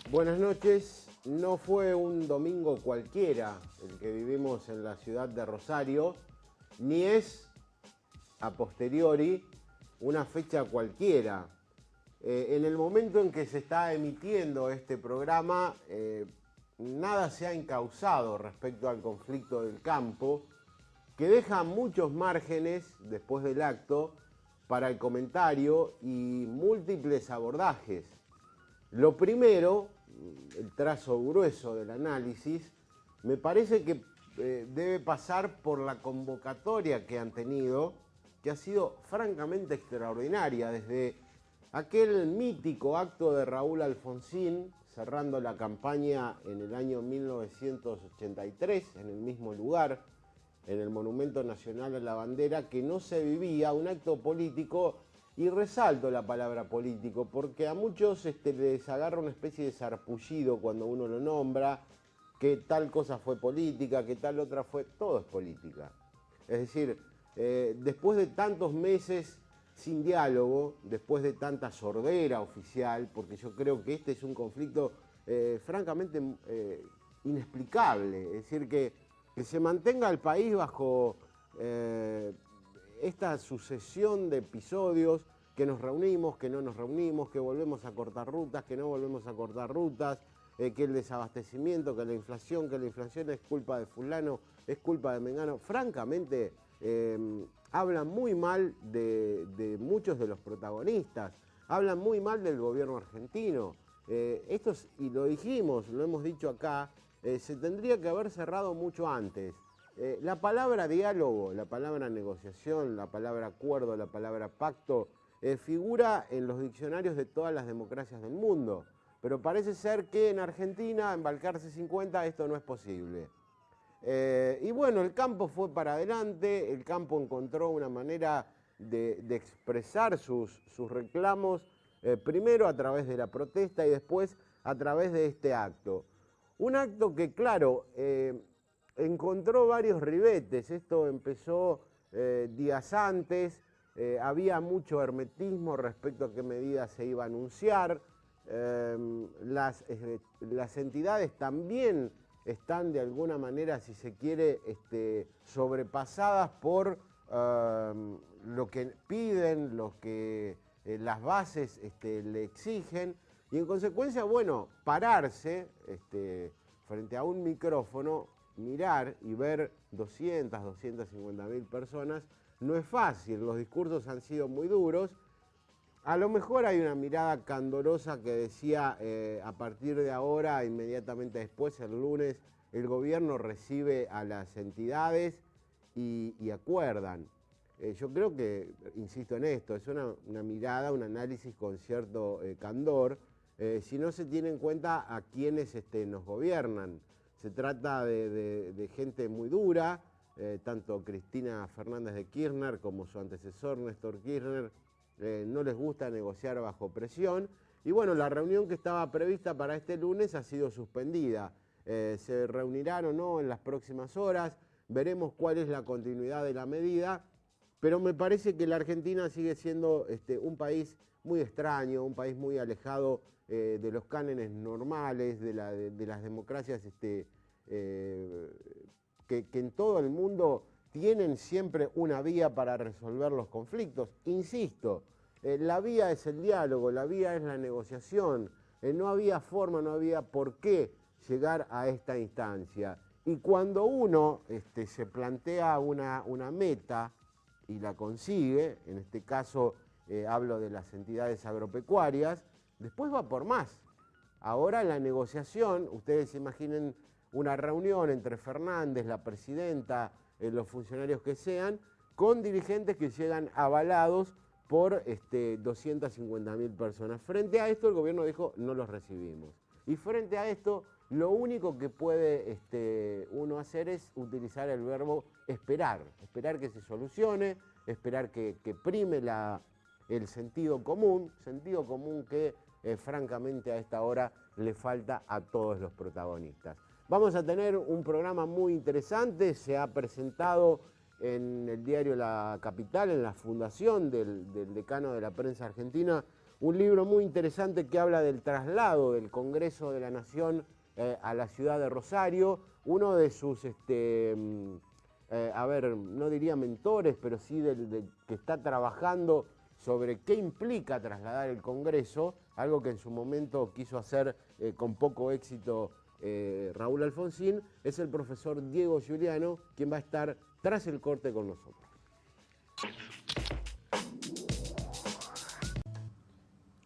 Buenas noches. No fue un domingo cualquiera el que vivimos en la ciudad de Rosario, ni es a posteriori una fecha cualquiera. En el momento en que se está emitiendo este programa, nada se ha encauzado respecto al conflicto del campo, que deja muchos márgenes después del acto para el comentario y múltiples abordajes. Lo primero, el trazo grueso del análisis, me parece que debe pasar por la convocatoria que han tenido, que ha sido francamente extraordinaria, desde aquel mítico acto de Raúl Alfonsín, cerrando la campaña en el año 1983, en el mismo lugar, en el Monumento Nacional a la Bandera, que no se vivía un acto político. Y resalto la palabra político porque a muchos les agarra una especie de sarpullido cuando uno lo nombra, que tal cosa fue política, que tal otra fue... Todo es política. Es decir, después de tantos meses sin diálogo, después de tanta sordera oficial, porque yo creo que este es un conflicto francamente inexplicable, es decir, que se mantenga el país bajo... esta sucesión de episodios, que nos reunimos, que no nos reunimos, que volvemos a cortar rutas, que no volvemos a cortar rutas, que el desabastecimiento, que la inflación es culpa de fulano, es culpa de mengano. Francamente, hablan muy mal de muchos de los protagonistas, hablan muy mal del gobierno argentino. Y lo dijimos, lo hemos dicho acá, se tendría que haber cerrado mucho antes. La palabra diálogo, la palabra negociación, la palabra acuerdo, la palabra pacto, figura en los diccionarios de todas las democracias del mundo. Pero parece ser que en Argentina, en Balcarce 50, esto no es posible. Y bueno, el campo fue para adelante, el campo encontró una manera de expresar sus reclamos, primero a través de la protesta y después a través de este acto. Un acto que, claro, encontró varios ribetes. Esto empezó días antes, había mucho hermetismo respecto a qué medidas se iba a anunciar. Las entidades también están de alguna manera, si se quiere, sobrepasadas por lo que piden, lo que las bases le exigen, y en consecuencia, bueno, pararse frente a un micrófono, mirar y ver 250.000 personas, no es fácil. Los discursos han sido muy duros. A lo mejor hay una mirada candorosa que decía, a partir de ahora, inmediatamente después, el lunes, el gobierno recibe a las entidades y acuerdan. Yo creo que, insisto en esto, es una mirada, un análisis con cierto candor, si no se tiene en cuenta a quienes nos gobiernan. Se trata de gente muy dura, tanto Cristina Fernández de Kirchner como su antecesor Néstor Kirchner, no les gusta negociar bajo presión. Y bueno, la reunión que estaba prevista para este lunes ha sido suspendida. Se reunirán o no en las próximas horas, veremos cuál es la continuidad de la medida, pero me parece que la Argentina sigue siendo un país muy extraño, un país muy alejado de los cánones normales, de las democracias que en todo el mundo tienen siempre una vía para resolver los conflictos. Insisto, la vía es el diálogo, la vía es la negociación. No había forma, no había por qué llegar a esta instancia. Y cuando uno se plantea una meta y la consigue, en este caso hablo de las entidades agropecuarias, después va por más. Ahora la negociación, ustedes imaginen una reunión entre Fernández, la presidenta, los funcionarios que sean, con dirigentes que llegan avalados por 250.000 personas. Frente a esto el gobierno dijo, no los recibimos. Y frente a esto, lo único que puede uno hacer es utilizar el verbo esperar. Esperar que se solucione, esperar que prime el sentido común que francamente a esta hora le falta a todos los protagonistas. Vamos a tener un programa muy interesante, se ha presentado en el diario La Capital, en la fundación del decano de la prensa argentina, un libro muy interesante que habla del traslado del Congreso de la Nación a la ciudad de Rosario. Uno de sus, a ver, no diría mentores, pero sí que está trabajando sobre qué implica trasladar el Congreso, algo que en su momento quiso hacer con poco éxito Raúl Alfonsín, es el profesor Diego Giuliano, quien va a estar tras el corte con nosotros.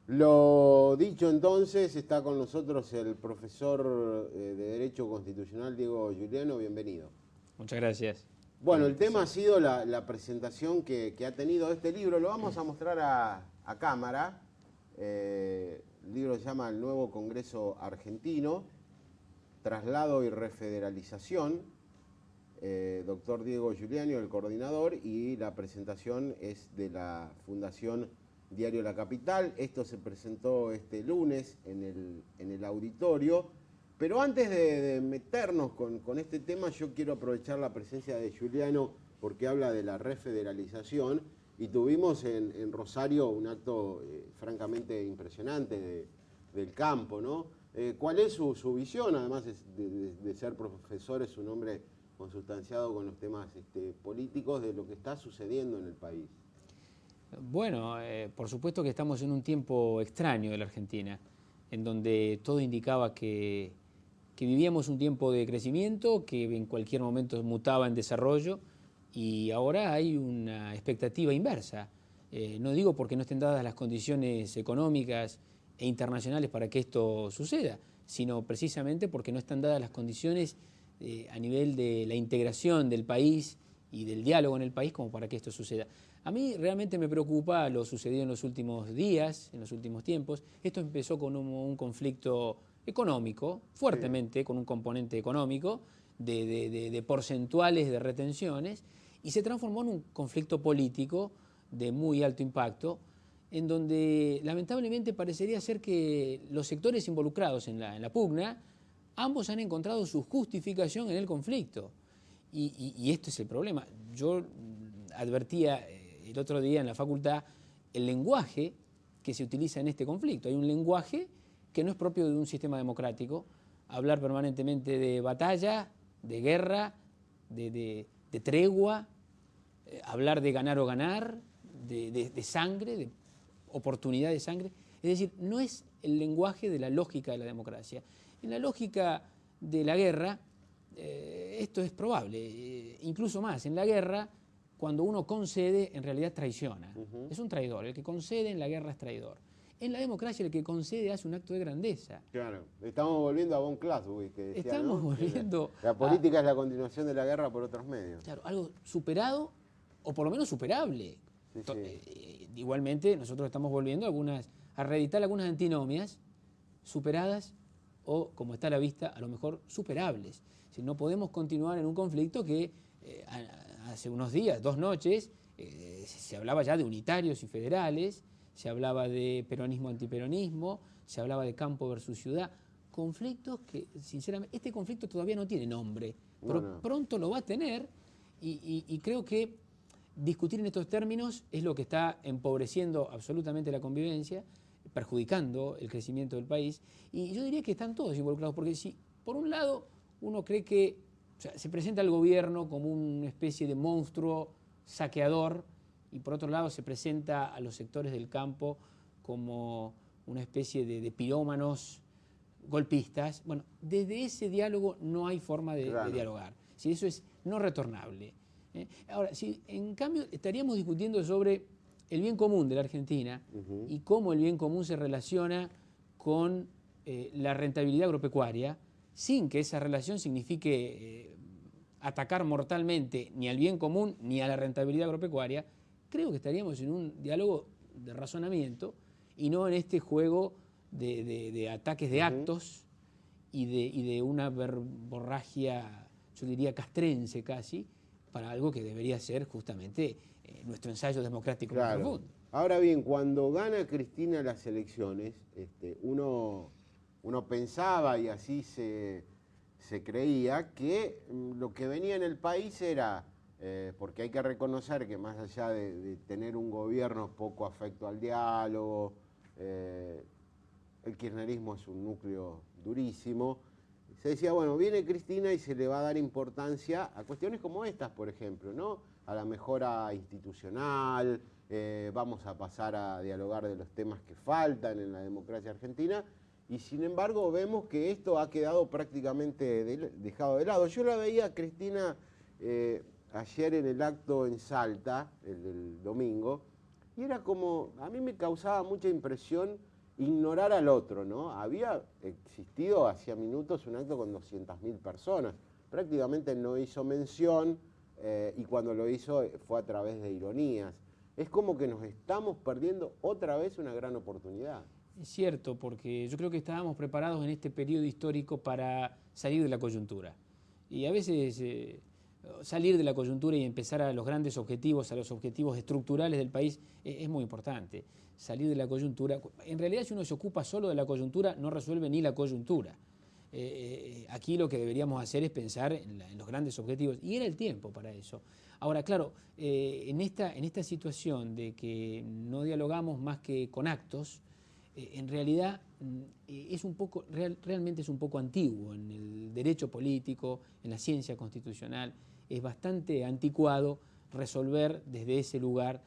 Lo dicho entonces, está con nosotros el profesor de Derecho Constitucional Diego Giuliano, bienvenido. Muchas gracias. Bueno, el tema ha sido la presentación que ha tenido este libro, lo vamos a mostrar a cámara. El libro se llama El Nuevo Congreso Argentino, Traslado y Refederalización, doctor Diego Giuliano, el coordinador, y la presentación es de la Fundación Diario La Capital. Esto se presentó este lunes en el auditorio, pero antes de meternos con este tema, yo quiero aprovechar la presencia de Giuliano porque habla de la refederalización, y tuvimos en Rosario un acto francamente impresionante del campo, ¿no? ¿Cuál es su visión? Además de ser profesor, es un hombre consustanciado con los temas políticos, de lo que está sucediendo en el país. Bueno, por supuesto que estamos en un tiempo extraño de la Argentina, en donde todo indicaba que vivíamos un tiempo de crecimiento, que en cualquier momento mutaba en desarrollo, y ahora hay una expectativa inversa. No digo porque no estén dadas las condiciones económicas e internacionales para que esto suceda, sino precisamente porque no están dadas las condiciones a nivel de la integración del país y del diálogo en el país como para que esto suceda. A mí realmente me preocupa lo sucedido en los últimos días, en los últimos tiempos. Esto empezó con un conflicto económico, fuertemente, sí, con un componente económico, de porcentuales de retenciones, y se transformó en un conflicto político de muy alto impacto, en donde lamentablemente parecería ser que los sectores involucrados en la pugna, ambos han encontrado su justificación en el conflicto. Y esto es el problema. Yo advertía el otro día en la facultad el lenguaje que se utiliza en este conflicto. Hay un lenguaje que no es propio de un sistema democrático, hablar permanentemente de batalla, de guerra, de tregua, hablar de ganar o ganar, de sangre, de oportunidad de sangre. Es decir, no es el lenguaje de la lógica de la democracia. En la lógica de la guerra, esto es probable, incluso más. En la guerra, cuando uno concede, en realidad traiciona. Es un traidor. El que concede en la guerra es traidor. En la democracia, el que concede hace un acto de grandeza. Claro, estamos volviendo a von Clausewitz, que decía, estamos, ¿no?, volviendo la política es la continuación de la guerra por otros medios. Claro, algo superado o por lo menos superable. Sí, sí. Igualmente, nosotros estamos volviendo a reeditar algunas antinomias superadas o, como está a la vista, a lo mejor superables. Si no podemos continuar en un conflicto que hace unos días, 2 noches, se hablaba ya de unitarios y federales, se hablaba de peronismo-antiperonismo, se hablaba de campo versus ciudad. Conflictos que, sinceramente, este conflicto todavía no tiene nombre, pero pronto lo va a tener, y creo que discutir en estos términos es lo que está empobreciendo absolutamente la convivencia, perjudicando el crecimiento del país, y yo diría que están todos involucrados, porque si por un lado uno cree que, o sea, se presenta al gobierno como una especie de monstruo saqueador, y por otro lado se presenta a los sectores del campo como una especie de pirómanos golpistas, bueno, desde ese diálogo no hay forma de dialogar. Si eso es no retornable. Ahora, si en cambio estaríamos discutiendo sobre el bien común de la Argentina y cómo el bien común se relaciona con la rentabilidad agropecuaria, sin que esa relación signifique atacar mortalmente ni al bien común ni a la rentabilidad agropecuaria, creo que estaríamos en un diálogo de razonamiento y no en este juego de ataques de actos y de una verborragia, yo diría castrense casi, para algo que debería ser justamente nuestro ensayo democrático más profundo. Ahora bien, cuando gana Cristina las elecciones, uno pensaba, y así se creía, que lo que venía en el país era, porque hay que reconocer que más allá de tener un gobierno poco afecto al diálogo, el kirchnerismo es un núcleo durísimo. Se decía, bueno, viene Cristina y se le va a dar importancia a cuestiones como estas, por ejemplo, ¿no? A la mejora institucional, vamos a pasar a dialogar de los temas que faltan en la democracia argentina, y sin embargo vemos que esto ha quedado prácticamente dejado de lado. Yo la veía a Cristina ayer en el acto en Salta, el del domingo, y era como, a mí me causaba mucha impresión ignorar al otro, ¿no? Había existido hacía minutos un acto con 200.000 personas, prácticamente no hizo mención, y cuando lo hizo fue a través de ironías. Es como que nos estamos perdiendo otra vez una gran oportunidad. Es cierto, porque yo creo que estábamos preparados en este periodo histórico para salir de la coyuntura. Y a veces salir de la coyuntura y empezar a los grandes objetivos, a los objetivos estructurales del país, es muy importante. Salir de la coyuntura, en realidad si uno se ocupa solo de la coyuntura, no resuelve ni la coyuntura. Aquí lo que deberíamos hacer es pensar en los grandes objetivos, y era el tiempo para eso. Ahora, claro, en esta situación de que no dialogamos más que con actos, en realidad es un poco, realmente es un poco antiguo en el derecho político, en la ciencia constitucional. Es bastante anticuado resolver desde ese lugar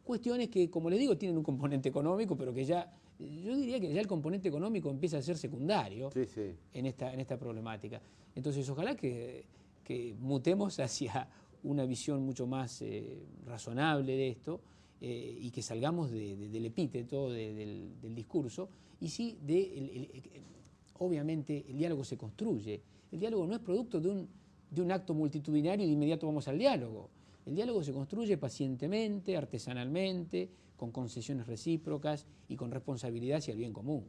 cuestiones que, como les digo, tienen un componente económico, pero que ya, yo diría que ya el componente económico empieza a ser secundario en esta problemática. Entonces, ojalá que mutemos hacia una visión mucho más razonable de esto, y que salgamos del epíteto, del discurso, y sí, obviamente el diálogo se construye. El diálogo no es producto de un acto multitudinario y de inmediato vamos al diálogo. El diálogo se construye pacientemente, artesanalmente, con concesiones recíprocas y con responsabilidad hacia el bien común.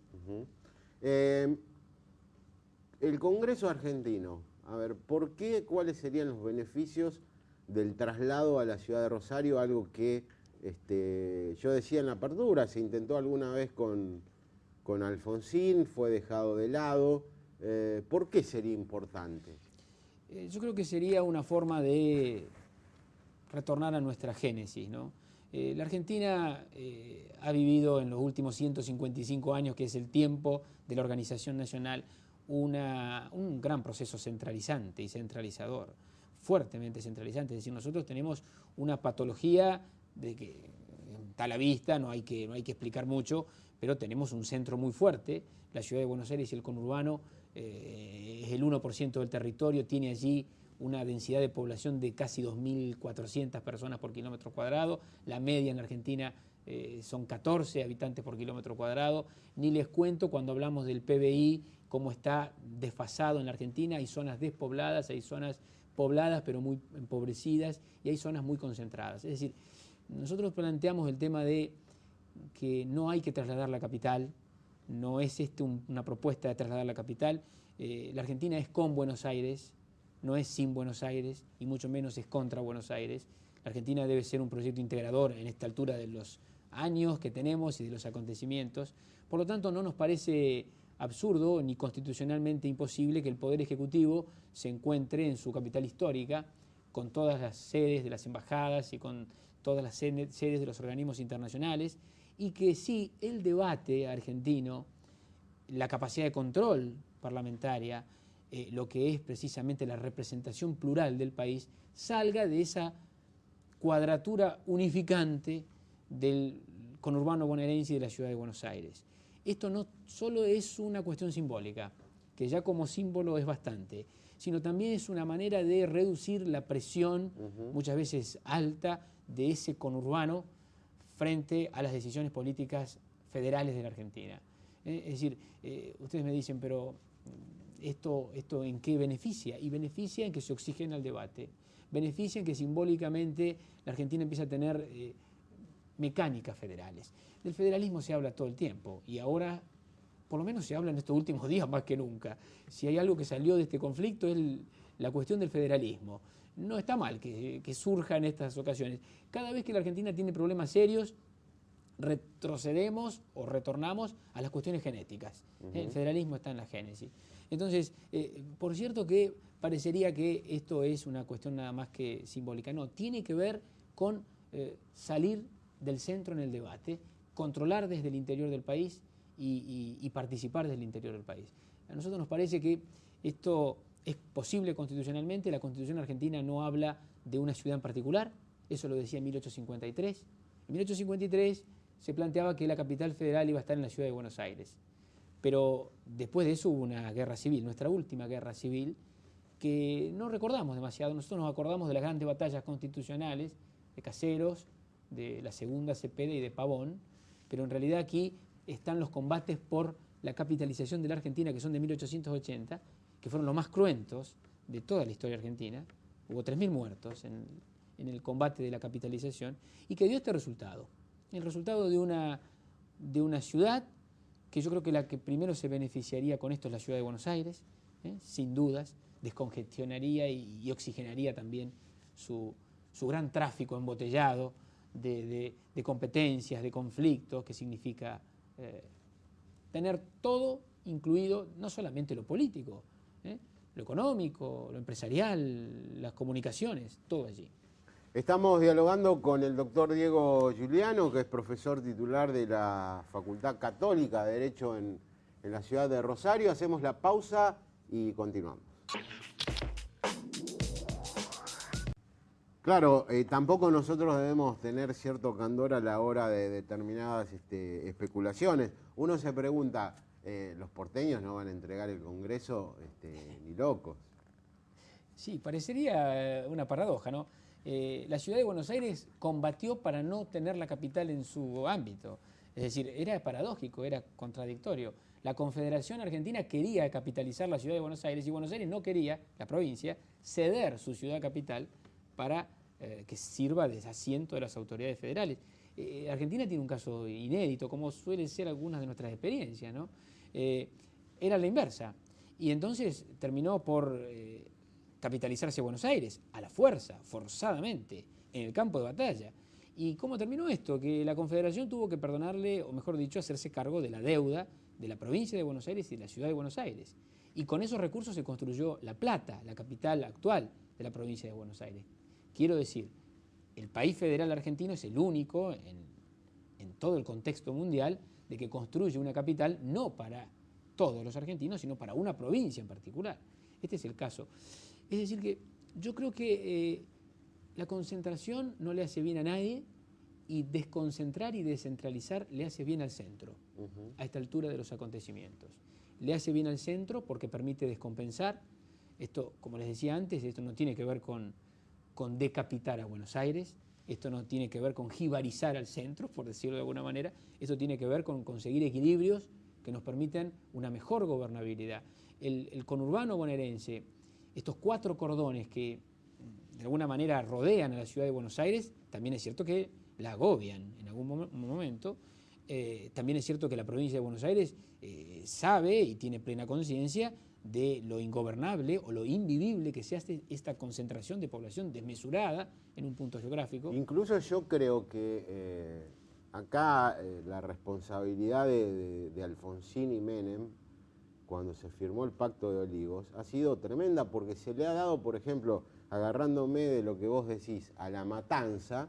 El Congreso argentino, a ver, ¿por qué? ¿Cuáles serían los beneficios del traslado a la ciudad de Rosario? Algo que yo decía en la apertura, se intentó alguna vez con Alfonsín, fue dejado de lado. ¿Por qué sería importante? Yo creo que sería una forma de retornar a nuestra génesis, ¿no? La Argentina ha vivido en los últimos 155 años, que es el tiempo de la organización nacional, un gran proceso centralizante y centralizador, fuertemente centralizante. Es decir, nosotros tenemos una patología de que está a la vista, no hay que explicar mucho, pero tenemos un centro muy fuerte. La ciudad de Buenos Aires y el conurbano es el 1% del territorio, tiene allí una densidad de población de casi 2.400 personas por kilómetro cuadrado. La media en la Argentina son 14 habitantes por kilómetro cuadrado. Ni les cuento cuando hablamos del PBI, cómo está desfasado en la Argentina. Hay zonas despobladas, hay zonas pobladas pero muy empobrecidas, y hay zonas muy concentradas. Es decir, nosotros planteamos el tema de que no hay que trasladar la capital, no es una propuesta de trasladar la capital. La Argentina es con Buenos Aires, no es sin Buenos Aires, y mucho menos es contra Buenos Aires. La Argentina debe ser un proyecto integrador en esta altura de los años que tenemos y de los acontecimientos. Por lo tanto, no nos parece absurdo ni constitucionalmente imposible que el Poder Ejecutivo se encuentre en su capital histórica, con todas las sedes de las embajadas y con todas las sedes de los organismos internacionales, y que sí, el debate argentino, la capacidad de control parlamentaria, lo que es precisamente la representación plural del país, salga de esa cuadratura unificante del conurbano bonaerense y de la ciudad de Buenos Aires. Esto no solo es una cuestión simbólica, que ya como símbolo es bastante, sino también es una manera de reducir la presión, muchas veces alta, de ese conurbano frente a las decisiones políticas federales de la Argentina. Es decir, ustedes me dicen, pero ¿esto en qué beneficia? Y beneficia en que se oxigena el debate, beneficia en que simbólicamente la Argentina empieza a tener mecánicas federales. Del federalismo se habla todo el tiempo, y ahora por lo menos se habla en estos últimos días más que nunca. Si hay algo que salió de este conflicto es la cuestión del federalismo. No está mal que surja en estas ocasiones. Cada vez que la Argentina tiene problemas serios, retrocedemos o retornamos a las cuestiones genéticas. El federalismo está en la génesis. Entonces, por cierto que parecería que esto es una cuestión nada más que simbólica. No, tiene que ver con salir del centro en el debate, controlar desde el interior del país y participar desde el interior del país. A nosotros nos parece que esto es posible constitucionalmente. La Constitución argentina no habla de una ciudad en particular, eso lo decía en 1853. En 1853 se planteaba que la capital federal iba a estar en la ciudad de Buenos Aires, pero después de eso hubo una guerra civil, nuestra última guerra civil, que no recordamos demasiado. Nosotros nos acordamos de las grandes batallas constitucionales, de Caseros, de la Segunda Cepeda y de Pavón, pero en realidad aquí están los combates por la capitalización de la Argentina, que son de 1880, que fueron los más cruentos de toda la historia argentina. Hubo 3.000 muertos en el combate de la capitalización, y que dio este resultado. El resultado de una ciudad que yo creo que la que primero se beneficiaría con esto es la ciudad de Buenos Aires, sin dudas, descongestionaría y oxigenaría también su gran tráfico embotellado de competencias, de conflictos, que significa tener todo incluido, no solamente lo político, lo económico, lo empresarial, las comunicaciones, todo allí. Estamos dialogando con el doctor Diego Giuliano, que es profesor titular de la Facultad Católica de Derecho en la ciudad de Rosario. Hacemos la pausa y continuamos. Claro, tampoco nosotros debemos tener cierto candor a la hora de determinadas especulaciones. Uno se pregunta, los porteños no van a entregar el Congreso ni locos. Sí, parecería una paradoja, ¿no? La ciudad de Buenos Aires combatió para no tener la capital en su ámbito. Es decir, era paradójico, era contradictorio. La Confederación Argentina quería capitalizar la ciudad de Buenos Aires y Buenos Aires no quería, la provincia, ceder su ciudad capital para que sirva de asiento de las autoridades federales. Argentina tiene un caso inédito, como suelen ser algunas de nuestras experiencias, ¿no? Era la inversa. Y entonces terminó por capitalizarse Buenos Aires, a la fuerza, forzadamente, en el campo de batalla. ¿Y cómo terminó esto? Que la Confederación tuvo que perdonarle, o mejor dicho, hacerse cargo de la deuda de la provincia de Buenos Aires y de la ciudad de Buenos Aires. Y con esos recursos se construyó La Plata, la capital actual de la provincia de Buenos Aires. Quiero decir, el país federal argentino es el único en todo el contexto mundial de que construye una capital no para todos los argentinos, sino para una provincia en particular. Este es el caso. Es decir, que yo creo que la concentración no le hace bien a nadie y desconcentrar y descentralizar le hace bien al centro, a esta altura de los acontecimientos. Le hace bien al centro porque permite descompensar. Esto, como les decía antes, esto no tiene que ver con decapitar a Buenos Aires, esto no tiene que ver con jibarizar al centro, por decirlo de alguna manera, esto tiene que ver con conseguir equilibrios que nos permitan una mejor gobernabilidad. El conurbano bonaerense, estos 4 cordones que de alguna manera rodean a la ciudad de Buenos Aires, también es cierto que la agobian en algún momento. También es cierto que la provincia de Buenos Aires sabe y tiene plena conciencia de lo ingobernable o lo invivible que se hace esta concentración de población desmesurada en un punto geográfico. Incluso yo creo que acá la responsabilidad de Alfonsín y Menem, cuando se firmó el Pacto de Olivos, ha sido tremenda porque se le ha dado, por ejemplo, agarrándome de lo que vos decís, a la matanza,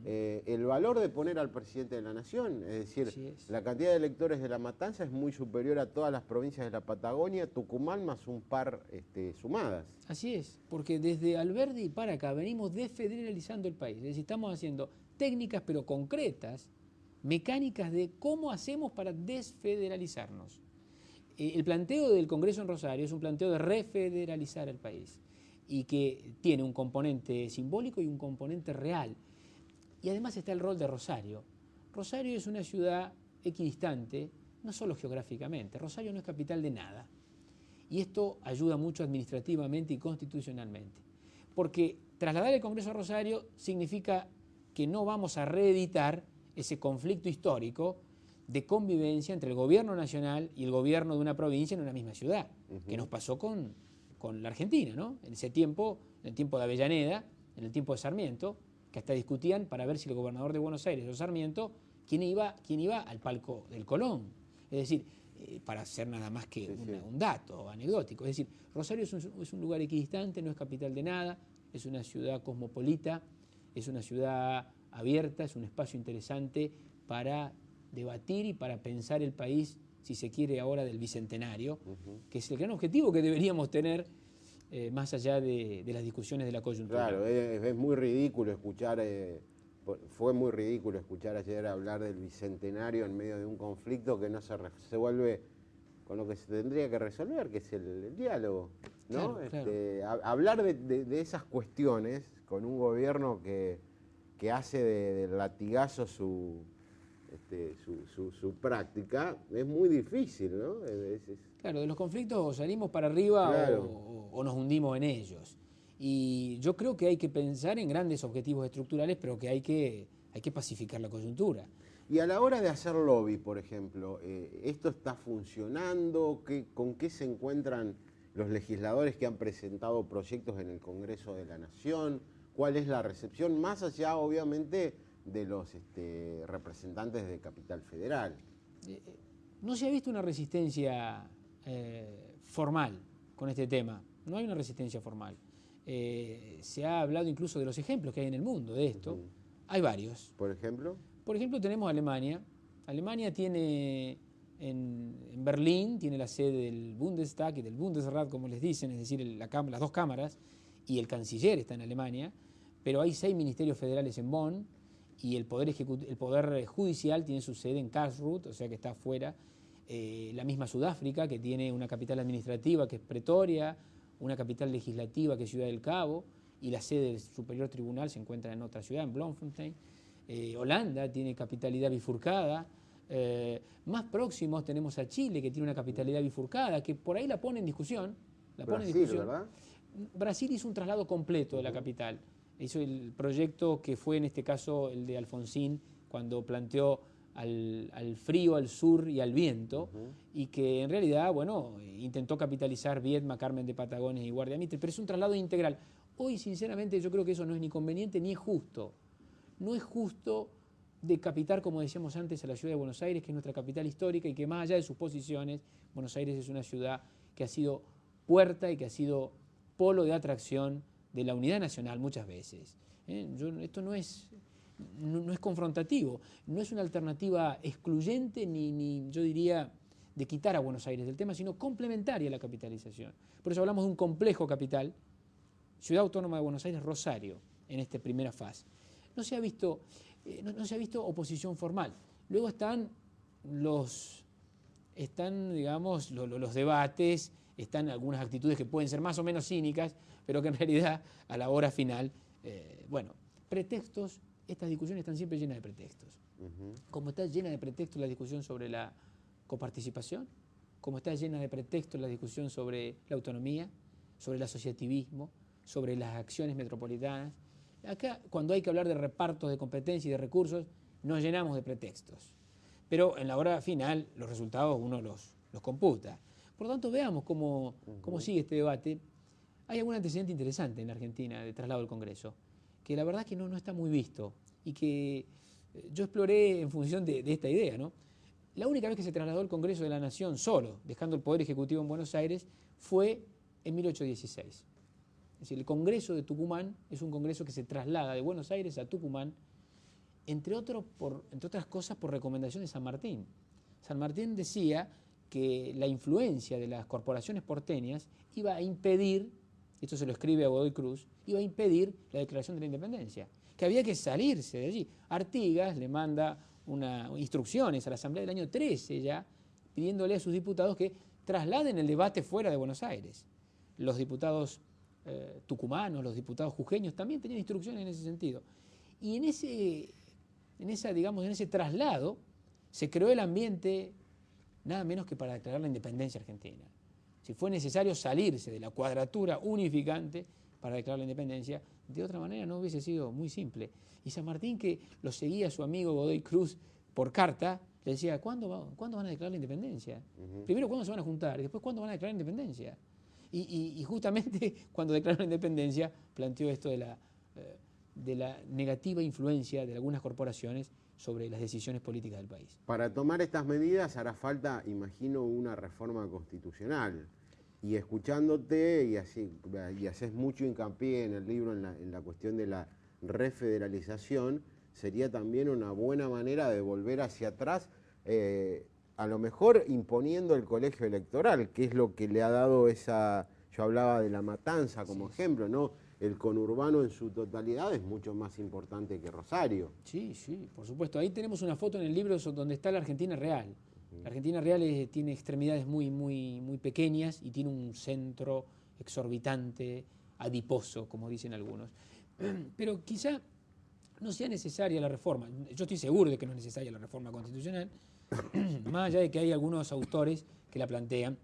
el valor de poner al presidente de la nación. Es decir, la cantidad de electores de La Matanza es muy superior a todas las provincias de la Patagonia, Tucumán más un par sumadas. Así es, porque desde Alberdi para acá venimos desfederalizando el país. Es decir, estamos haciendo técnicas pero concretas, mecánicas de cómo hacemos para desfederalizarnos. El planteo del Congreso en Rosario es un planteo de refederalizar el país y que tiene un componente simbólico y un componente real. Y además está el rol de Rosario. Rosario es una ciudad equidistante, no solo geográficamente. Rosario no es capital de nada. Y esto ayuda mucho administrativamente y constitucionalmente. Porque trasladar el Congreso a Rosario significa que no vamos a reeditar ese conflicto histórico de convivencia entre el gobierno nacional y el gobierno de una provincia en una misma ciudad, que nos pasó con la Argentina, ¿no? En ese tiempo, en el tiempo de Avellaneda, en el tiempo de Sarmiento, que hasta discutían para ver si el gobernador de Buenos Aires o Sarmiento, quién iba al palco del Colón. Es decir, para hacer nada más que un dato anecdótico. Es decir, Rosario es un lugar equidistante, no es capital de nada, es una ciudad cosmopolita, es una ciudad abierta, es un espacio interesante para debatir y para pensar el país, si se quiere ahora, del Bicentenario, que es el gran objetivo que deberíamos tener más allá de las discusiones de la coyuntura. Claro, es muy ridículo escuchar, fue muy ridículo escuchar ayer hablar del Bicentenario en medio de un conflicto que no se resuelve con lo que se tendría que resolver, que es el diálogo, ¿no? Claro. Hablar de esas cuestiones con un gobierno que hace del latigazo su práctica, es muy difícil, ¿no? Claro, de los conflictos o salimos para arriba claro. o nos hundimos en ellos. Y yo creo que hay que pensar en grandes objetivos estructurales, pero que hay que pacificar la coyuntura. Y a la hora de hacer lobby, por ejemplo, ¿esto está funcionando? ¿Con qué se encuentran los legisladores que han presentado proyectos en el Congreso de la Nación? ¿Cuál es la recepción? Más allá, obviamente, de los representantes de Capital Federal. No se ha visto una resistencia formal con este tema. No hay una resistencia formal. Se ha hablado incluso de los ejemplos que hay en el mundo de esto. Hay varios. ¿Por ejemplo? Por ejemplo, tenemos Alemania. Alemania tiene en Berlín, tiene la sede del Bundestag y del Bundesrat, como les dicen, es decir, las dos cámaras, y el canciller está en Alemania, pero hay 6 ministerios federales en Bonn, y el poder judicial tiene su sede en Karlsruhe, o sea que está afuera. La misma Sudáfrica, que tiene una capital administrativa que es Pretoria, una capital legislativa que es Ciudad del Cabo, y la sede del Superior Tribunal se encuentra en otra ciudad, en Bloemfontein. Holanda tiene capitalidad bifurcada. Más próximos tenemos a Chile, que tiene una capitalidad bifurcada, que por ahí la pone en discusión. Brasil, ¿verdad? Brasil hizo un traslado completo de la capital. Hizo el proyecto que fue en este caso el de Alfonsín, cuando planteó al frío, al sur y al viento, y que en realidad, bueno, intentó capitalizar Viedma, Carmen de Patagones y Guardia Mitre, pero es un traslado integral. Hoy, sinceramente, yo creo que eso no es ni conveniente ni es justo. No es justo decapitar, como decíamos antes, a la ciudad de Buenos Aires, que es nuestra capital histórica y que más allá de sus posiciones, Buenos Aires es una ciudad que ha sido puerta y que ha sido polo de atracción de la unidad nacional muchas veces. Esto no es confrontativo, no es una alternativa excluyente ni yo diría de quitar a Buenos Aires del tema, sino complementaria a la capitalización. Por eso hablamos de un complejo capital, Ciudad Autónoma de Buenos Aires, Rosario, en esta primera fase. No se ha visto oposición formal. Luego están los debates, están algunas actitudes que pueden ser más o menos cínicas, pero que en realidad a la hora final, pretextos, estas discusiones están siempre llenas de pretextos. Como está llena de pretextos la discusión sobre la coparticipación, como está llena de pretextos la discusión sobre la autonomía, sobre el asociativismo, sobre las acciones metropolitanas. Acá, cuando hay que hablar de repartos de competencia y de recursos, nos llenamos de pretextos. Pero en la hora final, los resultados uno los computa. Por lo tanto, veamos cómo sigue este debate. Hay algún antecedente interesante en la Argentina de traslado del Congreso, que la verdad es que no está muy visto y que yo exploré en función de esta idea, ¿no? La única vez que se trasladó el Congreso de la Nación solo, dejando el Poder Ejecutivo en Buenos Aires, fue en 1816. Es decir, el Congreso de Tucumán es un congreso que se traslada de Buenos Aires a Tucumán, entre otras cosas por recomendación de San Martín. San Martín decía que la influencia de las corporaciones porteñas iba a impedir, esto se lo escribe a Godoy Cruz, iba a impedir la declaración de la independencia, que había que salirse de allí. Artigas le manda instrucciones a la Asamblea del año 13 ya, pidiéndole a sus diputados que trasladen el debate fuera de Buenos Aires. Los diputados tucumanos, los diputados jujeños también tenían instrucciones en ese sentido. Y en ese traslado se creó el ambiente nada menos que para declarar la independencia argentina. Si fue necesario salirse de la cuadratura unificante para declarar la independencia, de otra manera no hubiese sido muy simple. Y San Martín, que lo seguía a su amigo Godoy Cruz por carta, le decía, ¿cuándo van a declarar la independencia? Primero, ¿cuándo se van a juntar? Y después, ¿cuándo van a declarar la independencia? Y justamente cuando declaró la independencia, planteó esto de la negativa influencia de algunas corporaciones sobre las decisiones políticas del país. Para tomar estas medidas hará falta, imagino, una reforma constitucional. Y escuchándote, y haces mucho hincapié en el libro en la cuestión de la refederalización, sería también una buena manera de volver hacia atrás a lo mejor imponiendo el colegio electoral, que es lo que le ha dado esa... Yo hablaba de La Matanza como ejemplo, ¿no? El conurbano en su totalidad es mucho más importante que Rosario. Sí, sí, por supuesto. Ahí tenemos una foto en el libro donde está la Argentina real. La Argentina real tiene extremidades muy pequeñas y tiene un centro exorbitante, adiposo, como dicen algunos. Pero quizá no sea necesaria la reforma. Yo estoy seguro de que no es necesaria la reforma constitucional, más allá de que hay algunos autores que la plantean.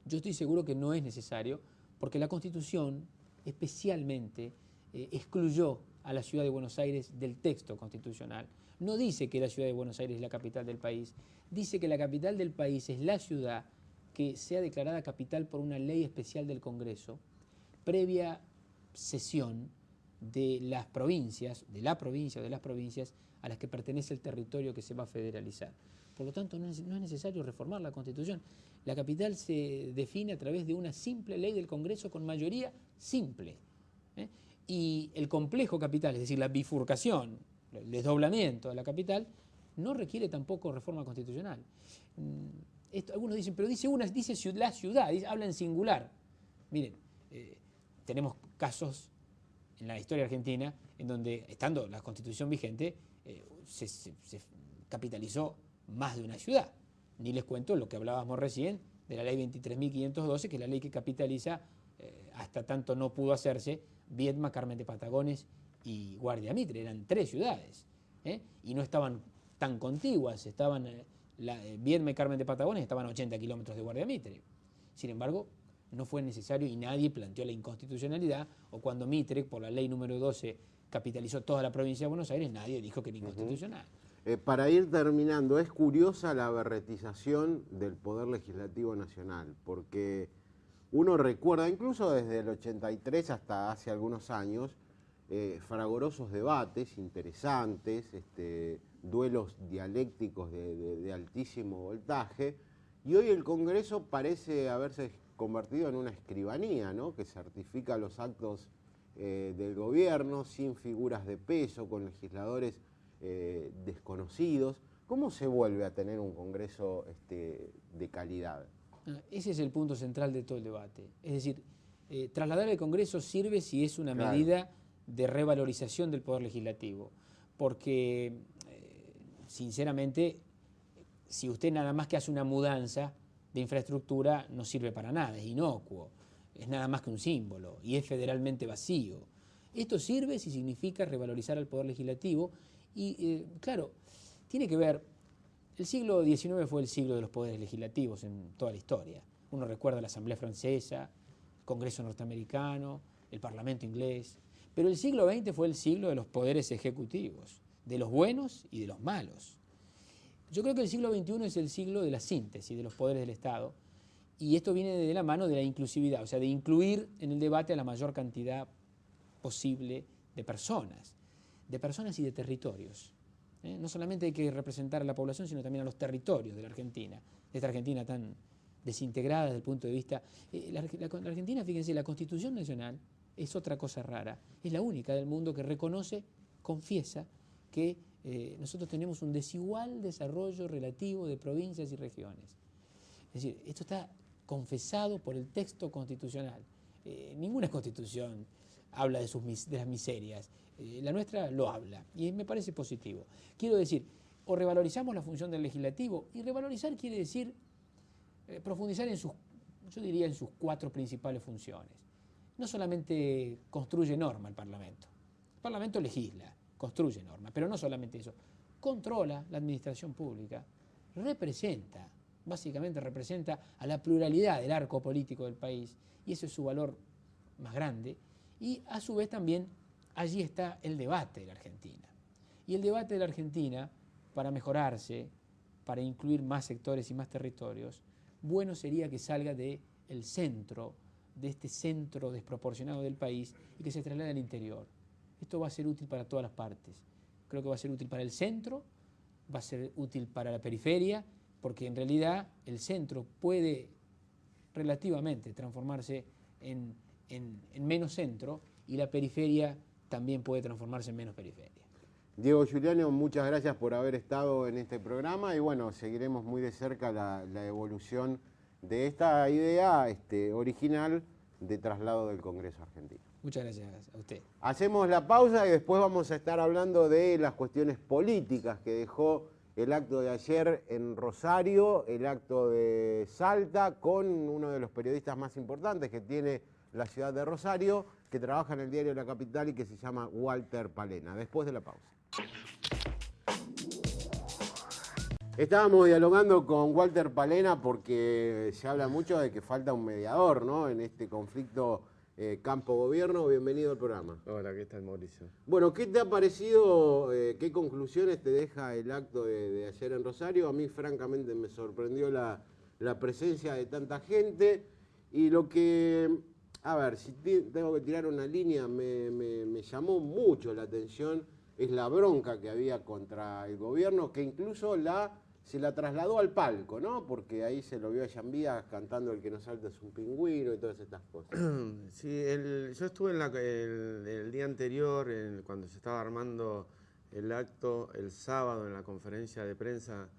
Yo estoy seguro que no es necesario, porque la Constitución especialmente excluyó a la ciudad de Buenos Aires del texto constitucional. No dice que la ciudad de Buenos Aires es la capital del país, dice que la capital del país es la ciudad que sea declarada capital por una ley especial del Congreso, previa cesión de las provincias, de la provincia o de las provincias a las que pertenece el territorio que se va a federalizar. Por lo tanto, no es necesario reformar la Constitución. La capital se define a través de una simple ley del Congreso con mayoría simple. Y el complejo capital, es decir, la bifurcación, el desdoblamiento de la capital, no requiere tampoco reforma constitucional. Algunos dicen, pero dice la ciudad, habla en singular. Miren, tenemos casos en la historia argentina en donde, estando la Constitución vigente, se capitalizó más de una ciudad. Ni les cuento lo que hablábamos recién de la ley 23.512, que es la ley que capitaliza, hasta tanto no pudo hacerse, Viedma, Carmen de Patagones y Guardia Mitre. Eran 3 ciudades, y no estaban tan contiguas. Viedma y Carmen de Patagones estaban a 80 kilómetros de Guardia Mitre. Sin embargo, no fue necesario y nadie planteó la inconstitucionalidad, o cuando Mitre, por la ley número 12, capitalizó toda la provincia de Buenos Aires, nadie dijo que era inconstitucional. Para ir terminando, es curiosa la berretización del Poder Legislativo Nacional, porque uno recuerda, incluso desde el 83 hasta hace algunos años, fragorosos debates interesantes, duelos dialécticos de altísimo voltaje, y hoy el Congreso parece haberse convertido en una escribanía, ¿no? Que certifica los actos del gobierno sin figuras de peso, con legisladores desconocidos. ¿Cómo se vuelve a tener un Congreso de calidad? Ese es el punto central de todo el debate. Es decir, trasladar al Congreso sirve si es una medida de revalorización del Poder Legislativo, porque sinceramente, si usted nada más que hace una mudanza de infraestructura, no sirve para nada, es inocuo, es nada más que un símbolo y es federalmente vacío. Esto sirve si significa revalorizar al Poder Legislativo y, claro, tiene que ver, el siglo XIX fue el siglo de los poderes legislativos en toda la historia. Uno recuerda la Asamblea Francesa, el Congreso norteamericano, el Parlamento inglés, pero el siglo XX fue el siglo de los poderes ejecutivos, de los buenos y de los malos. Yo creo que el siglo XXI es el siglo de la síntesis de los poderes del Estado, y esto viene de la mano de la inclusividad, o sea, de incluir en el debate a la mayor cantidad posible de personas y de territorios. No solamente hay que representar a la población, sino también a los territorios de la Argentina, de esta Argentina tan desintegrada desde el punto de vista... La Argentina, fíjense, la Constitución Nacional es otra cosa rara, es la única del mundo que reconoce, confiesa que nosotros tenemos un desigual desarrollo relativo de provincias y regiones. Es decir, esto está confesado por el texto constitucional. Ninguna constitución habla de las miserias. La nuestra lo habla y me parece positivo. Quiero decir, o revalorizamos la función del legislativo, y revalorizar quiere decir profundizar en yo diría en sus 4 principales funciones. No solamente construye norma el Parlamento legisla, construye norma, pero no solamente eso, controla la administración pública, básicamente representa a la pluralidad del arco político del país, y ese es su valor más grande, y a su vez también allí está el debate de la Argentina. Y el debate de la Argentina, para mejorarse, para incluir más sectores y más territorios, bueno sería que salga del centro, de este centro desproporcionado del país, y que se traslade al interior. Esto va a ser útil para todas las partes. Creo que va a ser útil para el centro, va a ser útil para la periferia, porque en realidad el centro puede relativamente transformarse en menos centro, y la periferia también puede transformarse en menos periferia. Diego Giuliano, muchas gracias por haber estado en este programa y bueno, seguiremos muy de cerca la evolución de esta idea original de traslado del Congreso argentino. Muchas gracias a usted. Hacemos la pausa y después vamos a estar hablando de las cuestiones políticas que dejó el acto de ayer en Rosario, el acto de Salta, con uno de los periodistas más importantes que tiene la ciudad de Rosario, que trabaja en el diario La Capital y que se llama Walter Palena. Después de la pausa. Estábamos dialogando con Walter Palena porque se habla mucho de que falta un mediador, ¿no?, en este conflicto campo-gobierno. Bienvenido al programa. Hola, ¿qué tal, Mauricio? Bueno, ¿qué te ha parecido, qué conclusiones te deja el acto de ayer en Rosario? A mí francamente me sorprendió la presencia de tanta gente y lo que, a ver, si tengo que tirar una línea, me llamó mucho la atención es la bronca que había contra el gobierno, que incluso se la trasladó al palco, ¿no? Porque ahí se lo vio a Yambías cantando El que no salta es un pingüino y todas estas cosas. Sí, yo estuve el día anterior, cuando se estaba armando el acto, el sábado en la conferencia de prensa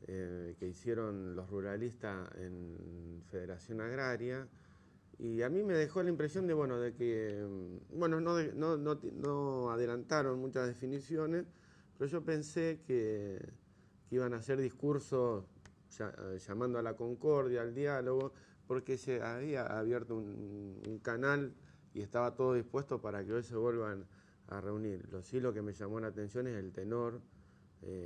que hicieron los ruralistas en Federación Agraria, y a mí me dejó la impresión de que no adelantaron muchas definiciones, pero yo pensé que iban a hacer discursos llamando a la concordia, al diálogo, porque se había abierto un canal y estaba todo dispuesto para que hoy se vuelvan a reunir. Lo que me llamó la atención es el tenor,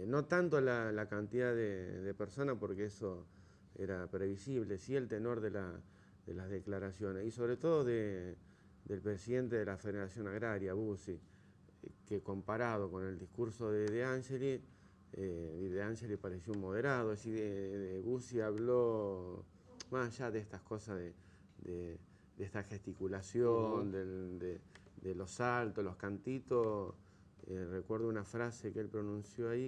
no tanto la cantidad de personas, porque eso era previsible, sí el tenor de las declaraciones, y sobre todo del presidente de la Federación Agraria, Bussi, que comparado con el discurso de De Angeli pareció un moderado, así Bussi habló más allá de estas cosas de esta gesticulación, de los saltos, los cantitos. Recuerdo una frase que él pronunció ahí,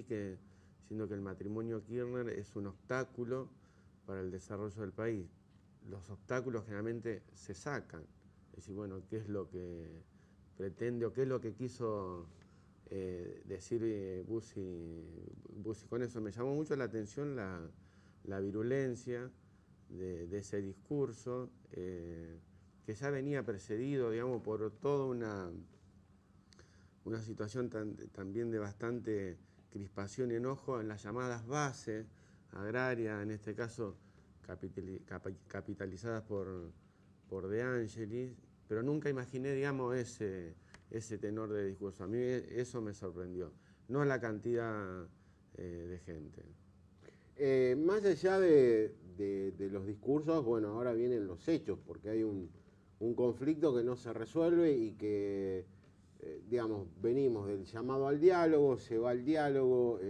diciendo que el matrimonio Kirchner es un obstáculo para el desarrollo del país. Los obstáculos generalmente se sacan. Es decir, bueno, ¿qué es lo que pretende o qué es lo que quiso decir Bussi con eso? Me llamó mucho la atención la virulencia de ese discurso, que ya venía precedido, digamos, por toda una situación también de bastante crispación y enojo en las llamadas bases agrarias, en este caso capitalizadas por De Angelis, pero nunca imaginé, digamos, ese tenor de discurso. A mí eso me sorprendió, no la cantidad de gente. Más allá de los discursos, bueno, ahora vienen los hechos, porque hay un conflicto que no se resuelve y que, digamos, venimos del llamado al diálogo, se va al diálogo,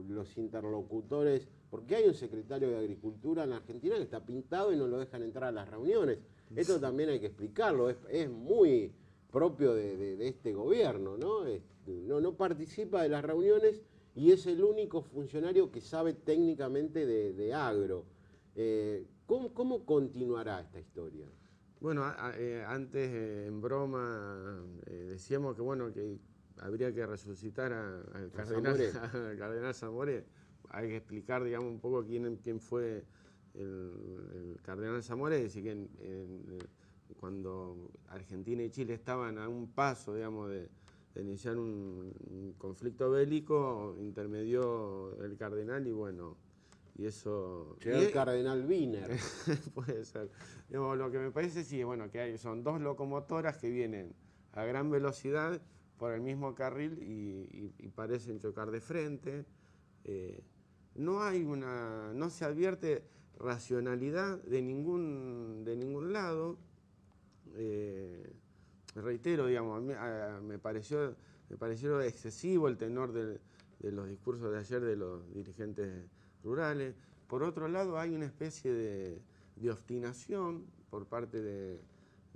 los interlocutores, porque hay un secretario de Agricultura en la Argentina que está pintado y no lo dejan entrar a las reuniones. Esto también hay que explicarlo, es muy propio de este gobierno, ¿no? No participa de las reuniones y es el único funcionario que sabe técnicamente de agro. ¿Cómo continuará esta historia? Bueno, antes en broma decíamos que habría que resucitar al cardenal Zamoré. Hay que explicar, digamos, un poco quién fue el cardenal Zamoré. Es decir, que cuando Argentina y Chile estaban a un paso, digamos, de iniciar un conflicto bélico, intermedió el cardenal y eso... Llegó el cardenal Wiener. Puede ser. Digamos, lo que me parece, sí, que son dos locomotoras que vienen a gran velocidad por el mismo carril y parecen chocar de frente. No se advierte racionalidad de ningún lado. Reitero, digamos, a mí me pareció excesivo el tenor de los discursos de ayer de los dirigentes rurales. Por otro lado, hay una especie de obstinación por parte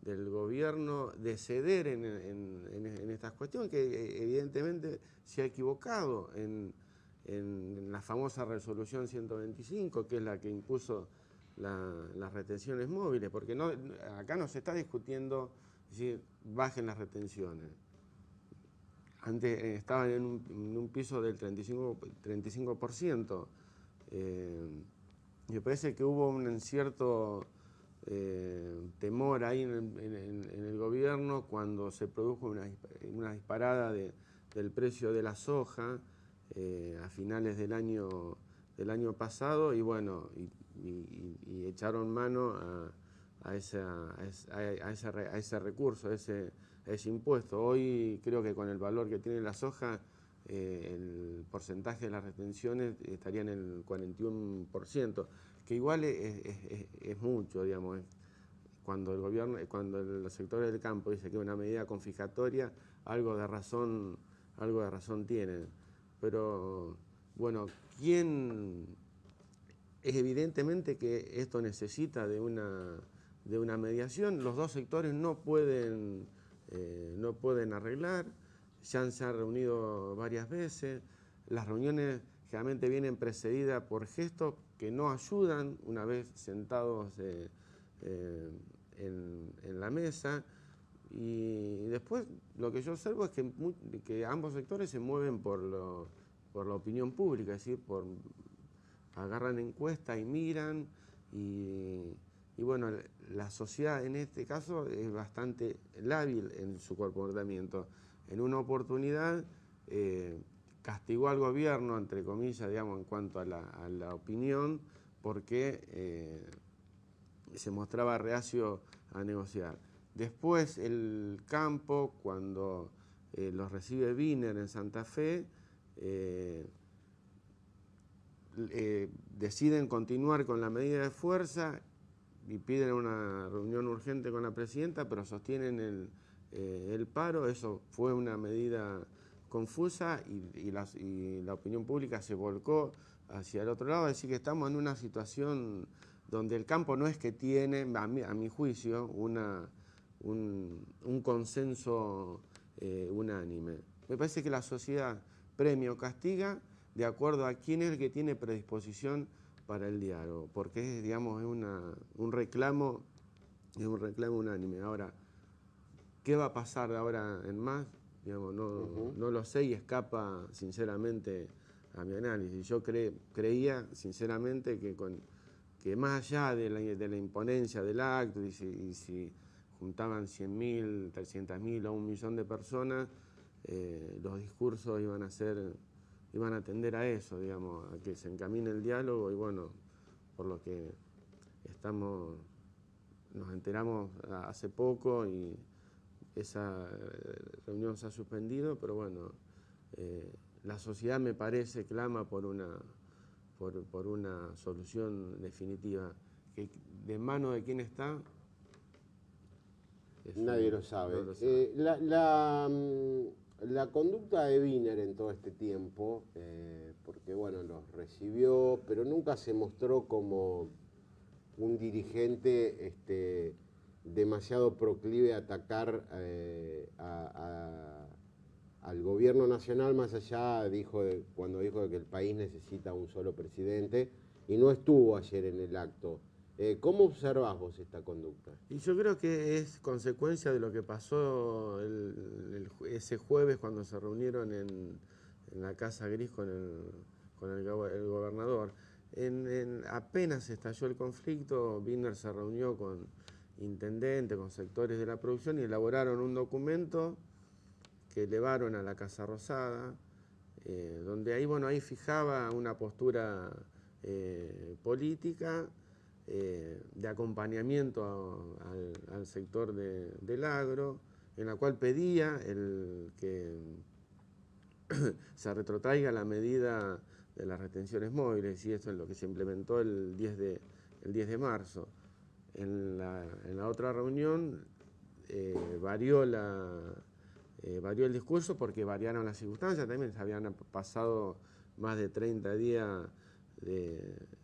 del gobierno de ceder en estas cuestiones, que evidentemente se ha equivocado en la famosa resolución 125, que es la que impuso las retenciones móviles, porque acá no se está discutiendo decir bajen las retenciones. antes estaban en un piso del 35%. Me parece que hubo un cierto temor ahí en el gobierno cuando se produjo una disparada del precio de la soja a finales del año pasado, y bueno, y echaron mano a ese recurso, a ese impuesto. Hoy creo que con el valor que tiene la soja, el porcentaje de las retenciones estaría en el 41%, que igual es mucho, digamos. Cuando el gobierno, cuando los sectores del campo dice que es una medida confiscatoria, algo de razón tienen. Pero bueno, es evidentemente que esto necesita de una mediación. Los dos sectores no pueden arreglar. Se han reunido varias veces. Las reuniones generalmente vienen precedidas por gestos que no ayudan una vez sentados en la mesa. Y después lo que yo observo es que ambos sectores se mueven por la opinión pública, es decir, agarran encuestas y miran, y bueno, la sociedad en este caso es bastante lábil en su comportamiento. En una oportunidad castigó al gobierno, entre comillas, digamos, en cuanto a la opinión, porque se mostraba reacio a negociar. Después el campo, cuando los recibe Wiener en Santa Fe, deciden continuar con la medida de fuerza y piden una reunión urgente con la presidenta, pero sostienen el paro. Eso fue una medida confusa y la opinión pública se volcó hacia el otro lado. Es decir, que estamos en una situación donde el campo no es que tiene, a mi juicio, un consenso unánime. Me parece que la sociedad premia o castiga de acuerdo a quién es el que tiene predisposición para el diálogo, porque es, digamos, un reclamo unánime. Ahora, ¿qué va a pasar de ahora en más? Digamos, no lo sé, y escapa sinceramente a mi análisis. Yo creía sinceramente que más allá de la imponencia del acto, y si juntaban 100.000, 300.000 o 1.000.000 de personas, los discursos iban a tender a eso, digamos, a que se encamine el diálogo. Y bueno, por lo que nos enteramos hace poco, y esa reunión se ha suspendido, pero bueno, la sociedad, me parece, clama por una solución definitiva. Que de mano de quién está, nadie lo sabe. No lo sabe. La conducta de Wiener en todo este tiempo, porque bueno, los recibió, pero nunca se mostró como un dirigente demasiado proclive a atacar al gobierno nacional, más allá cuando dijo que el país necesita un solo presidente, y no estuvo ayer en el acto. ¿Cómo observás vos esta conducta? Y yo creo que es consecuencia de lo que pasó ese jueves cuando se reunieron en la Casa Gris con el gobernador. Apenas estalló el conflicto, Wiener se reunió con intendentes, con sectores de la producción, y elaboraron un documento que elevaron a la Casa Rosada, donde ahí fijaba una postura política de acompañamiento al sector del agro, en la cual pedía que se retrotraiga la medida de las retenciones móviles, y esto es lo que se implementó el 10 de marzo. En la otra reunión varió el discurso, porque variaron las circunstancias. También se habían pasado más de 30 días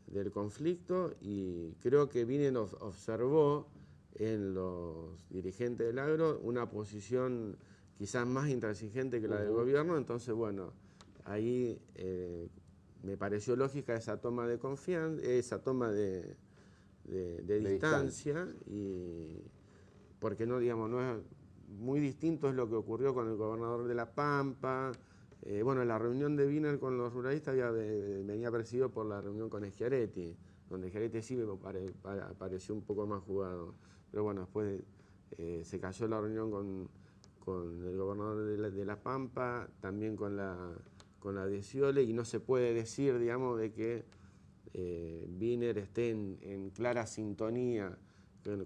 del conflicto, y creo que Wiener observó en los dirigentes del agro una posición quizás más intransigente que la del gobierno. Entonces, bueno, ahí me pareció lógica esa toma de confianza, esa toma de distancia, y porque no, digamos, muy distinto es lo que ocurrió con el gobernador de La Pampa. Bueno, la reunión de Wiener con los ruralistas venía presidido por la reunión con Schiaretti, donde Schiaretti sí me pareció un poco más jugado. Pero bueno, después se cayó la reunión con el gobernador de La Pampa, también con la de Sciole, y no se puede decir, digamos, de que Wiener esté en clara sintonía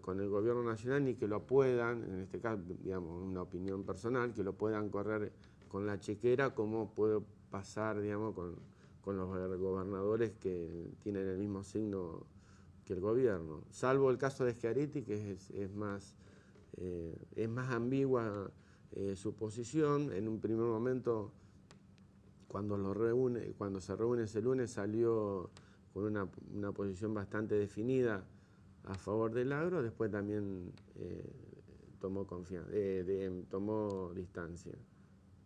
con el gobierno nacional, ni que lo puedan, en este caso, digamos, una opinión personal, que lo puedan correr con la chequera, como puede pasar, digamos, con los gobernadores que tienen el mismo signo que el gobierno. Salvo el caso de Schiaretti, que es más ambigua su posición. En un primer momento, cuando se reúne ese lunes, salió con una posición bastante definida a favor del agro, después también tomó distancia.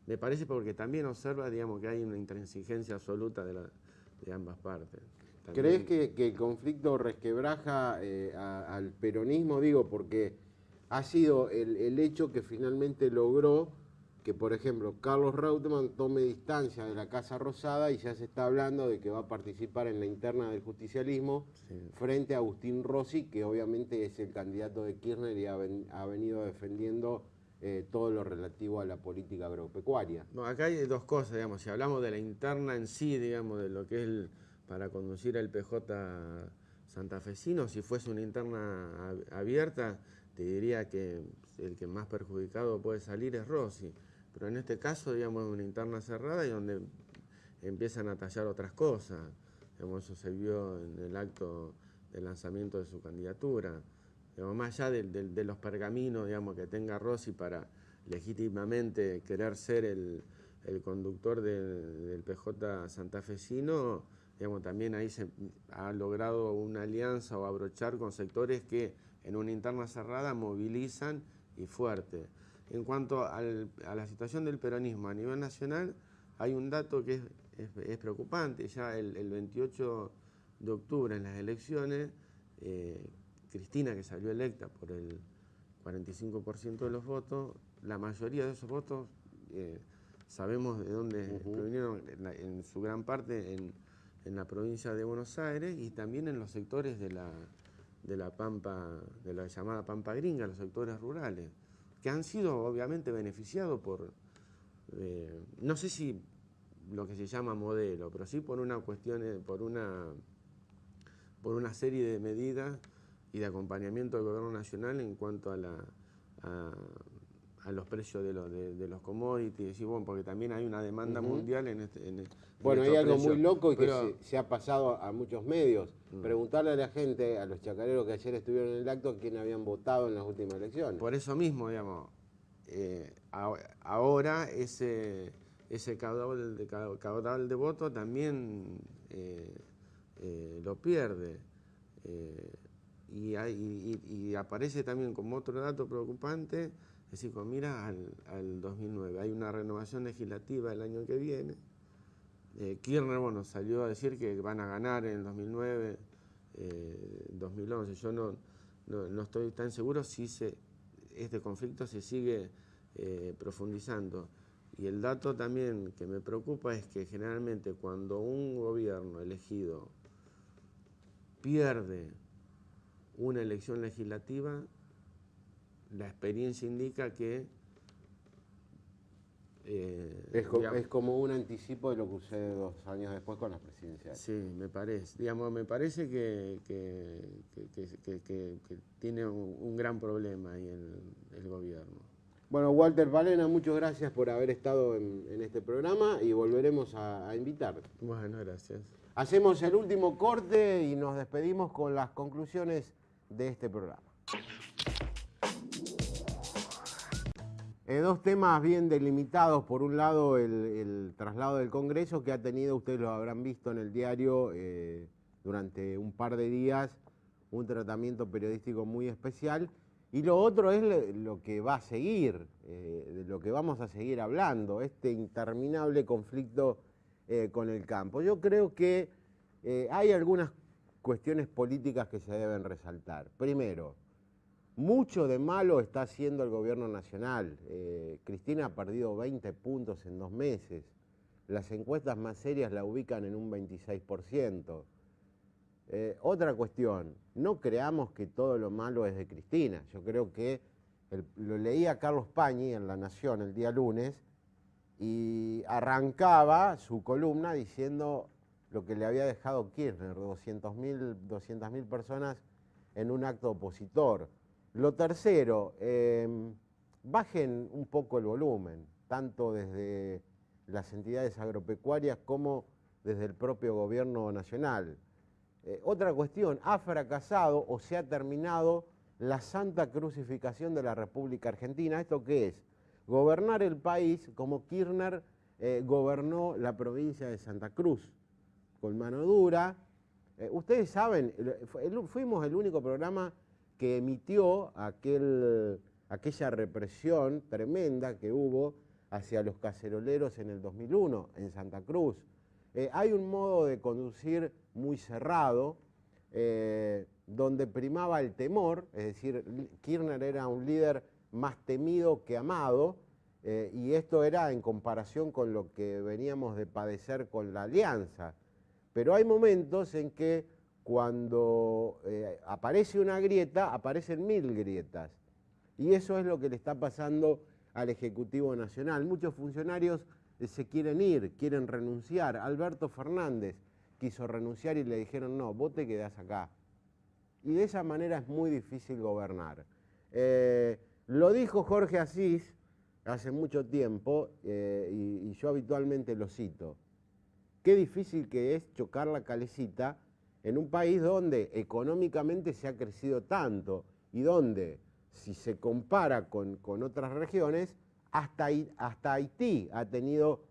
Me parece porque también observa, digamos, que hay una intransigencia absoluta de ambas partes. ¿Crees que el conflicto resquebraja al peronismo? Digo, porque ha sido el hecho que finalmente logró que, por ejemplo, Carlos Reutemann tome distancia de la Casa Rosada y ya se está hablando de que va a participar en la interna del justicialismo frente a Agustín Rossi, que obviamente es el candidato de Kirchner y ha venido defendiendo todo lo relativo a la política agropecuaria. No, acá hay dos cosas, digamos. Si hablamos de la interna en sí, digamos, de lo que es para conducir al PJ santafesino, si fuese una interna abierta, te diría que el que más perjudicado puede salir es Rossi. Pero en este caso, digamos, es una interna cerrada y donde empiezan a tallar otras cosas. Digamos, eso se vio en el acto del lanzamiento de su candidatura. Digamos, más allá de los pergaminos, digamos, que tenga Rossi para legítimamente querer ser el conductor del PJ santafesino, digamos, también ahí se ha logrado una alianza o abrochar con sectores que en una interna cerrada movilizan y fuerte. En cuanto a la situación del peronismo a nivel nacional, hay un dato que es preocupante. Ya el 28 de octubre en las elecciones, Cristina, que salió electa por el 45% de los votos, la mayoría de esos votos sabemos de dónde provinieron, en su gran parte en la provincia de Buenos Aires y también en los sectores de la Pampa, de la llamada Pampa Gringa, los sectores rurales, que han sido obviamente beneficiados por, no sé si lo que se llama modelo, pero sí por una cuestión, por una serie de medidas y de acompañamiento del gobierno nacional en cuanto a los precios de los commodities, y bueno, porque también hay una demanda mundial en bueno, hay algo precios. muy loco y Pero, que se ha pasado a muchos medios. Preguntarle a la gente, a los chacareros que ayer estuvieron en el acto, quién habían votado en las últimas elecciones. por eso mismo, digamos, ahora ese caudal de voto también lo pierde. Y aparece también como otro dato preocupante, es decir, con mira al 2009. Hay una renovación legislativa el año que viene. Kirchner, bueno, salió a decir que van a ganar en el 2009, 2011. Yo no estoy tan seguro si este conflicto se sigue profundizando. Y el dato también que me preocupa es que generalmente cuando un gobierno elegido pierde una elección legislativa, la experiencia indica que es como un anticipo de lo que sucede 2 años después con las presidenciales. Sí, me parece. Digamos, me parece que tiene un gran problema ahí el gobierno. Bueno, Walter Palena, muchas gracias por haber estado en este programa y volveremos a invitar. Bueno, gracias. Hacemos el último corte y nos despedimos con las conclusiones de este programa. 2 temas bien delimitados. Por un lado, el traslado del Congreso, que ha tenido, ustedes lo habrán visto en el diario, durante un par de días, un tratamiento periodístico muy especial. Y lo otro es lo que va a seguir, de lo que vamos a seguir hablando, este interminable conflicto con el campo. Yo creo que hay algunas cuestiones políticas que se deben resaltar. Primero, Mucho de malo está haciendo el gobierno nacional. Cristina ha perdido 20 puntos en 2 meses. Las encuestas más serias la ubican en un 26%. Otra cuestión, no creamos que todo lo malo es de Cristina. Yo creo que lo leía Carlos Pañi en La Nación el día lunes y arrancaba su columna diciendo lo que le había dejado Kirchner, 200.000 personas en un acto opositor. Lo tercero, bajen un poco el volumen, tanto desde las entidades agropecuarias como desde el propio gobierno nacional. Otra cuestión, ha fracasado o se ha terminado la santa crucificación de la República Argentina. ¿Esto qué es? Gobernar el país como Kirchner gobernó la provincia de Santa Cruz, con mano dura. Ustedes saben, fuimos el único programa que emitió aquella represión tremenda que hubo hacia los caceroleros en el 2001 en Santa Cruz. Hay un modo de conducir muy cerrado, donde primaba el temor, es decir, Kirchner era un líder más temido que amado, y esto era en comparación con lo que veníamos de padecer con la alianza. Pero hay momentos en que cuando aparece una grieta, aparecen 1000 grietas. Y eso es lo que le está pasando al Ejecutivo Nacional. Muchos funcionarios se quieren ir, quieren renunciar. Alberto Fernández quiso renunciar y le dijeron, no, vos te quedás acá. Y de esa manera es muy difícil gobernar. Lo dijo Jorge Asís hace mucho tiempo, y yo habitualmente lo cito. Qué difícil que es chocar la calecita en un país donde económicamente se ha crecido tanto y donde, si se compara con otras regiones, hasta Haití ha tenido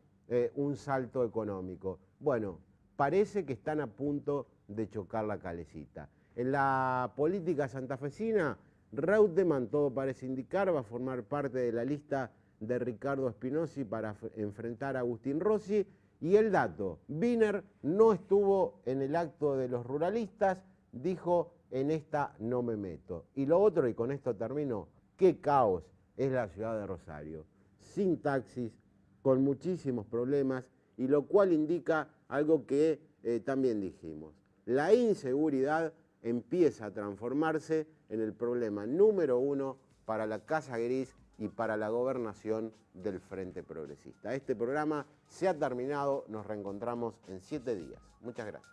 un salto económico. Bueno, parece que están a punto de chocar la calecita. En la política santafesina, Reutemann, todo parece indicar, va a formar parte de la lista de Ricardo Spinozzi para enfrentar a Agustín Rossi. Y el dato, Wiener no estuvo en el acto de los ruralistas, dijo, en esta no me meto. Y lo otro, y con esto termino, qué caos es la ciudad de Rosario. Sin taxis, con muchísimos problemas, y lo cual indica algo que también dijimos. La inseguridad empieza a transformarse en el problema número 1 para la Casa Gris y para la gobernación del Frente Progresista. Este programa se ha terminado, nos reencontramos en 7 días. Muchas gracias.